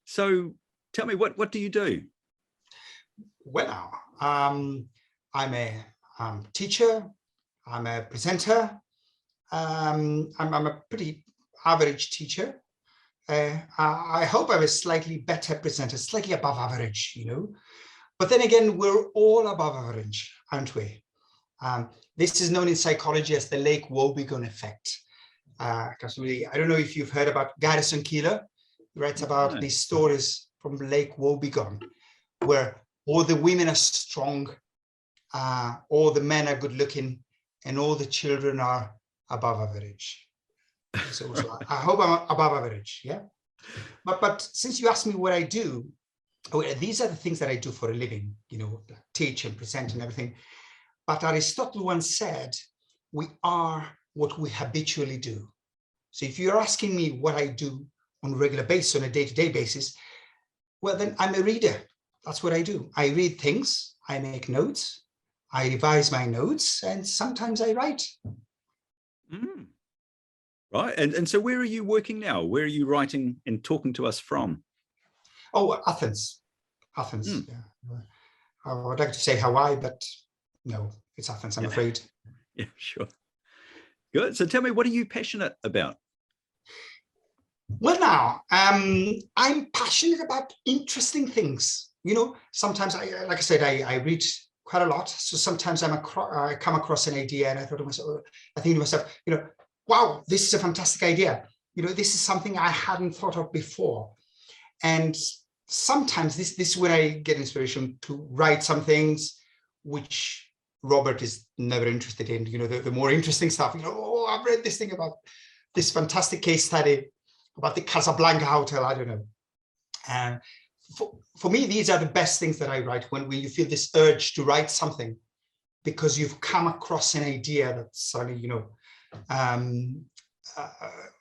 So tell me, what do you do? Well, I'm a teacher, I'm a presenter, I'm a pretty average teacher. I hope I'm a slightly better presenter, slightly above average, But then again, we're all above average, aren't we? This is known in psychology as the Lake Wobegon effect. I don't know if you've heard about Garrison Keillor. He writes about these stories from Lake Wobegon, where all the women are strong, all the men are good looking, and all the children are above average. So I hope I'm above average, yeah? But since you asked me what I do, these are the things that I do for a living, teach and present and everything. But Aristotle once said, we are what we habitually do. So if you're asking me what I do on a regular basis, on a day-to-day basis, well, then I'm a reader. That's what I do. I read things, I make notes, I revise my notes, and sometimes I write. Mm. Right. And so where are you working now? Where are you writing and talking to us from? Oh, Athens. Athens. Yeah. I would like to say Hawaii, but no, it's Athens, I'm afraid. Yeah, sure. Good. So tell me, what are you passionate about? Well, now, I'm passionate about interesting things. Sometimes, like I said, I read quite a lot. So sometimes I come across an idea and I think to myself, wow, this is a fantastic idea. This is something I hadn't thought of before. And sometimes this is where I get inspiration to write some things which Robert is never interested in, the more interesting stuff. Oh, I've read this thing about this fantastic case study about the Casablanca Hotel, I don't know. And for me, these are the best things that I write when you feel this urge to write something because you've come across an idea that suddenly,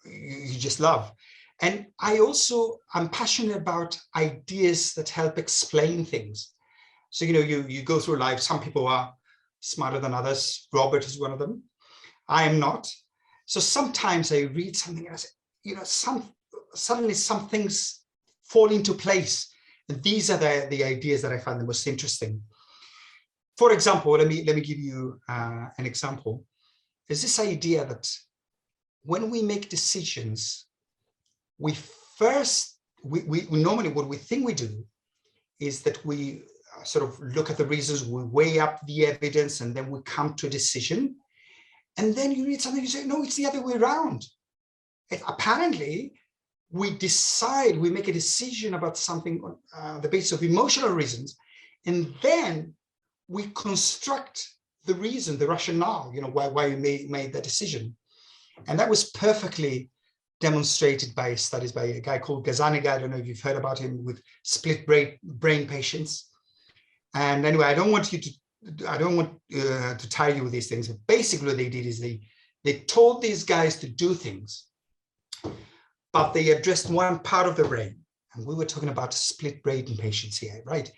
you just love. And I'm passionate about ideas that help explain things. So, you go through life, some people are smarter than others. Robert is one of them. I am not. So sometimes I read something and I say, suddenly some things fall into place. And these are the ideas that I find the most interesting. For example, let me give you an example. There's this idea that when we make decisions, we normally what we think we do is that we sort of look at the reasons, we weigh up the evidence, and then we come to a decision. And then you read something, you say, no, it's the other way around. Apparently, we make a decision about something on the basis of emotional reasons, and then we construct the reason, the rationale, why we made that decision. And that was perfectly demonstrated by studies by a guy called Gazzaniga. I don't know if you've heard about him, with split brain patients. And anyway, I don't want to tire you with these things. But basically, what they did is they told these guys to do things, but they addressed one part of the brain. And we were talking about split brain patients here, right?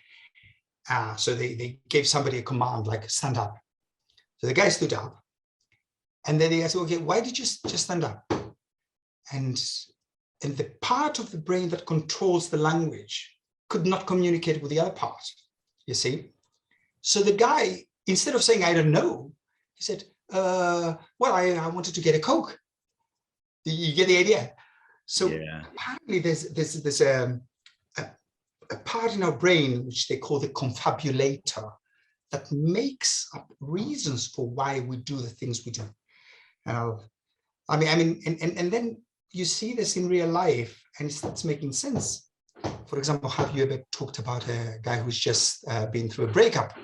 So they gave somebody a command like stand up. So the guy stood up, and then they asked, okay, why did you just stand up? And the part of the brain that controls the language could not communicate with the other part, you see? So the guy, instead of saying, I don't know, he said, well, I wanted to get a Coke. You get the idea? So apparently there's a part in our brain, which they call the confabulator, that makes up reasons for why we do the things we do. And and then you see this in real life and it starts making sense. For example, have you ever talked about a guy who's just been through a breakup?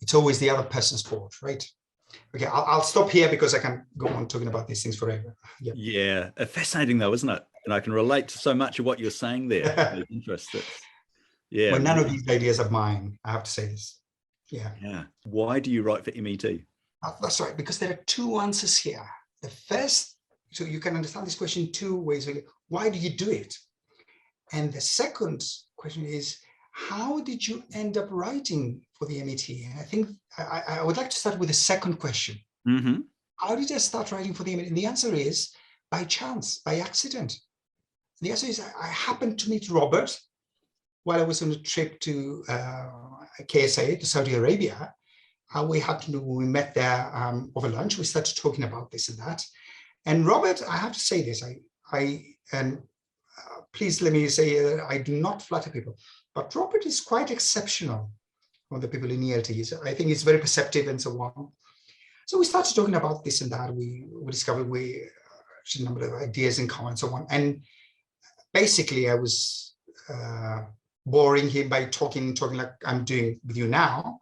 It's always the other person's fault, right? Okay, I'll stop here because I can go on talking about these things forever. Yeah, fascinating though, isn't it? And I can relate to so much of what you're saying there. It's interesting. Yeah. Well, none of these ideas are mine, I have to say this. Yeah. Why do you write for MET? That's right, because there are two answers here. The first, so you can understand this question two ways. Why do you do it? And the second question is, how did you end up writing for the MET? And I think I would like to start with the second question. Mm-hmm. How did I start writing for the MET? And the answer is by chance, by accident. The answer is I happened to meet Robert while I was on a trip to KSA, to Saudi Arabia. We met there over lunch. We started talking about this and that. And Robert, I have to say this, please let me say that I do not flatter people, but Robert is quite exceptional on the people in ELT. I think he's very perceptive and so on. So we started talking about this and that. We discovered we had a number of ideas in common and so on. And basically I was boring him by talking like I'm doing with you now.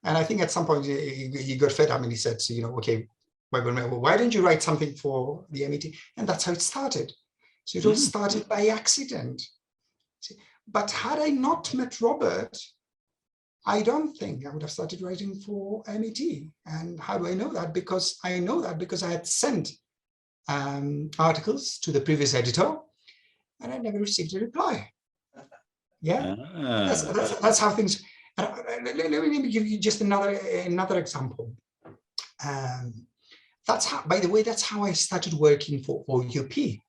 And I think at some point he got fed up and he said, so, okay, why don't you write something for the MET? And that's how it started. So it all started by accident. See? But had I not met Robert, I don't think I would have started writing for MET. And how do I know that? Because I know that because I had sent articles to the previous editor and I never received a reply. Yeah, that's how things. Let me give you just another example. That's how, by the way, that's how I started working for OUP.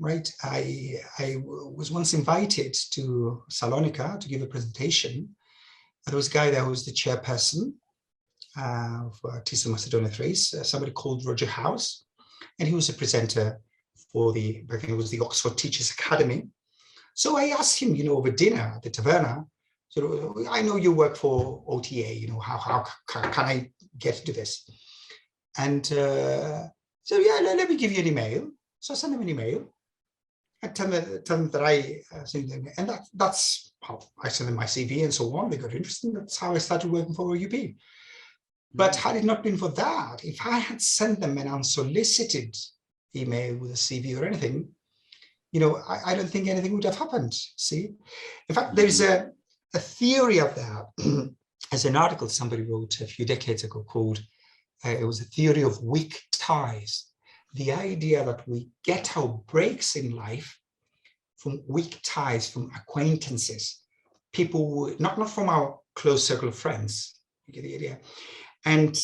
Right, I was once invited to Salonika to give a presentation. There was a guy there who was the chairperson for TISA Macedonia Thrace, somebody called Roger House, and he was a presenter for I think it was the Oxford Teachers Academy. So I asked him, over dinner at the taverna, so I know you work for OTA, how can I get into this? And so yeah, let me give you an email. So I sent him an email. I tell them that I sent them, and that's how I sent them my CV and so on. They got interested. That's how I started working for OUP. But had it not been for that, if I had sent them an unsolicited email with a CV or anything, I don't think anything would have happened. See, in fact, there's a theory out there. As an article somebody wrote a few decades ago called it was a theory of weak ties. The idea that we get our breaks in life from weak ties, from acquaintances, people who, not from our close circle of friends. You get the idea. And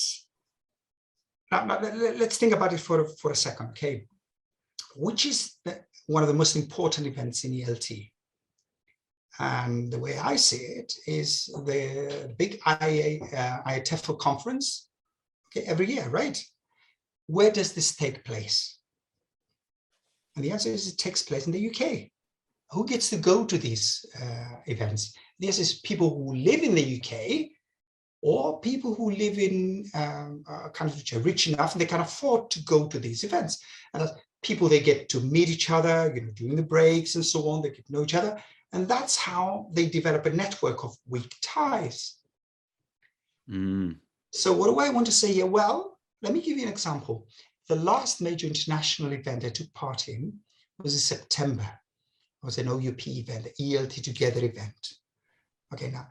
now let's think about it for a second, okay? Which is one of the most important events in ELT? And the way I see it is the big IATEFL conference, okay, every year, right? Where does this take place? And the answer is it takes place in the UK. Who gets to go to these events? The answer is people who live in the UK or people who live in countries which are rich enough and they can afford to go to these events. And people, they get to meet each other, during the breaks and so on, they get to know each other. And that's how they develop a network of weak ties. So what do I want to say here? Well, let me give you an example. The last major international event I took part in was in September. It was an OUP event, the ELT Together event. Okay, now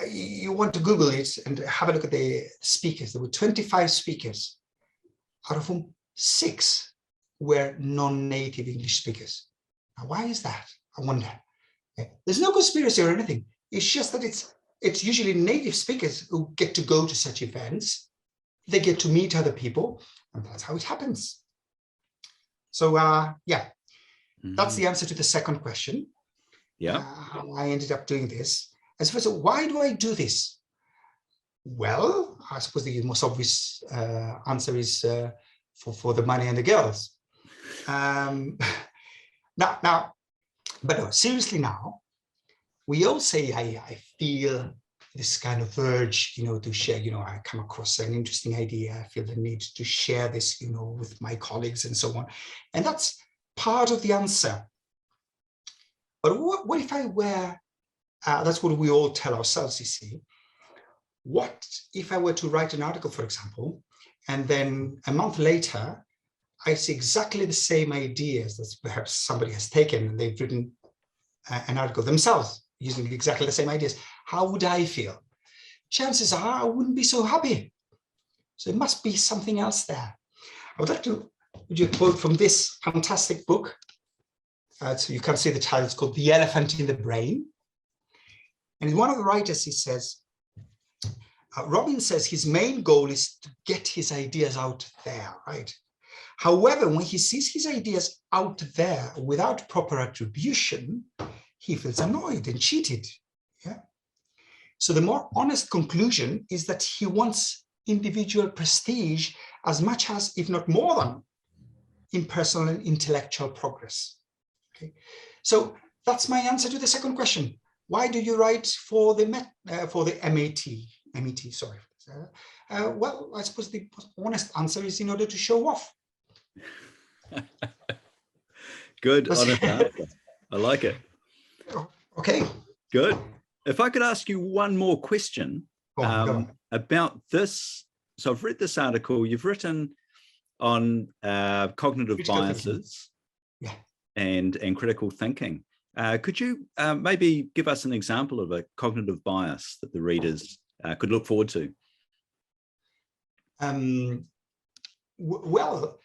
you want to Google it and have a look at the speakers. There were 25 speakers, out of whom 6 were non-native English speakers. Now, why is that? I wonder. Okay. There's no conspiracy or anything. It's just that it's usually native speakers who get to go to such events. They get to meet other people, and that's how it happens. So, yeah, that's the answer to the second question. Yeah. How I ended up doing this. As far as why do I do this? Well, I suppose the most obvious answer is for the money and the girls. But no, seriously now, we all say, I feel this kind of urge, to share, I come across an interesting idea, I feel the need to share this, with my colleagues and so on. And that's part of the answer. But what if I were, that's what we all tell ourselves, you see. What if I were to write an article, for example, and then a month later, I see exactly the same ideas that perhaps somebody has taken and they've written an article themselves using exactly the same ideas. How would I feel? Chances are I wouldn't be so happy. So it must be something else there. I would like to read you a quote from this fantastic book. So you can see the title, it's called The Elephant in the Brain. And one of the writers, he says, Robin says his main goal is to get his ideas out there, right? However, when he sees his ideas out there without proper attribution, he feels annoyed and cheated. Yeah. So the more honest conclusion is that he wants individual prestige as much as, if not more than, in personal and intellectual progress. Okay. So that's my answer to the second question. Why do you write for the MET? Sorry. Well, I suppose the honest answer is in order to show off. Good, honest answer. I like it. Okay. Good. If I could ask you one more question Go on. about this. So I've read this article. You've written on cognitive biases and critical thinking. Could you maybe give us an example of a cognitive bias that the readers could look forward to? Well,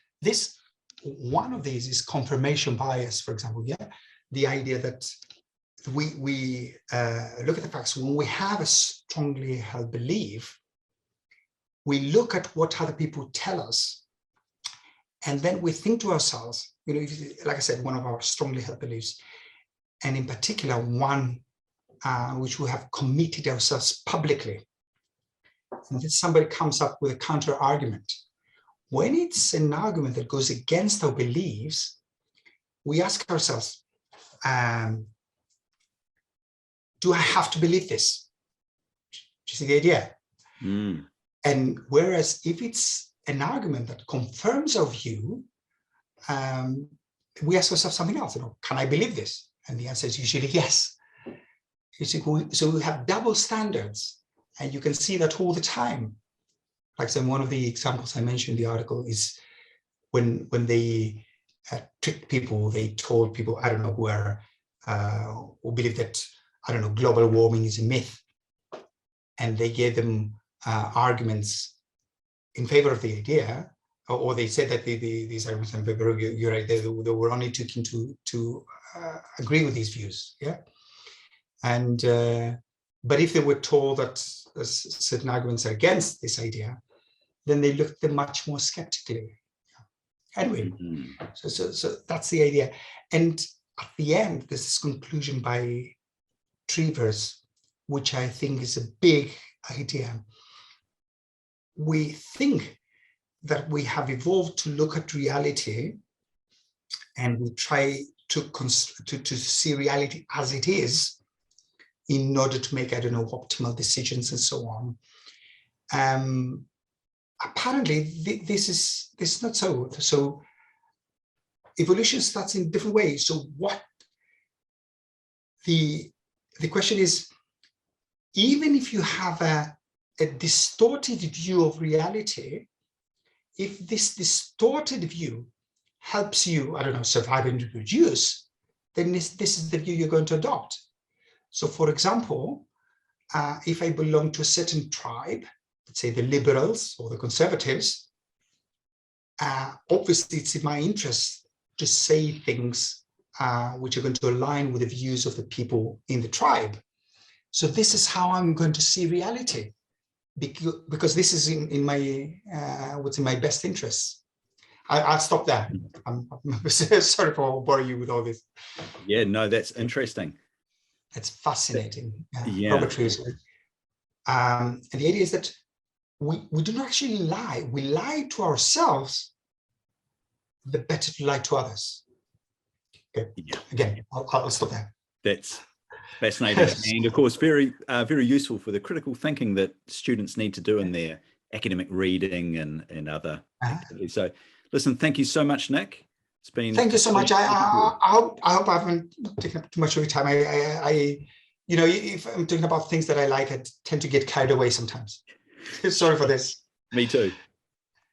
one of these is confirmation bias, for example. Yeah, the idea that we look at the facts. When we have a strongly held belief, we look at what other people tell us, and then we think to ourselves, like I said, one of our strongly held beliefs, and in particular one which we have committed ourselves publicly, and then somebody comes up with a counter argument. When it's an argument that goes against our beliefs, we ask ourselves, do I have to believe this? Do you see the idea? Mm. And whereas if it's an argument that confirms our view, we ask ourselves something else. Can I believe this? And the answer is usually yes. So we have double standards, and you can see that all the time. Like so one of the examples I mentioned in the article is when they tricked people, they told people, I don't know, who believe that, I don't know, global warming is a myth. And they gave them arguments in favor of the idea, or they said that these arguments in favor of you're right, they were only taken to agree with these views. Yeah. And but if they were told that certain arguments are against this idea, then they looked at them much more skeptically. Anyway, so that's the idea. And at the end, there's this conclusion by Trivers, which I think is a big idea. We think that we have evolved to look at reality, and we try to see reality as it is in order to make, I don't know, optimal decisions and so on. Apparently, this is not so. So evolution starts in different ways. So what the question is, even if you have a distorted view of reality, if this distorted view helps you, I don't know, survive and reproduce, then this is the view you're going to adopt. So for example, if I belong to a certain tribe, let's say the liberals or the conservatives, obviously it's in my interest to say things which are going to align with the views of the people in the tribe. So this is how I'm going to see reality, because this is in my what's in my best interests. I'll stop there. I'm sorry for boring you with all this. Yeah, no, that's interesting. It's fascinating. Yeah. Robert Trees. And the idea is that we do not actually lie. We lie to ourselves, the better to lie to others. Okay. Yeah. Again, I'll stop there. That's fascinating. And of course, very useful for the critical thinking that students need to do in their academic reading and other activities. So listen, thank you so much, Nick. It's been thank you so much. I hope I haven't taken up too much of your time. I if I'm talking about things that I like, I tend to get carried away sometimes. Sorry for this. Me too.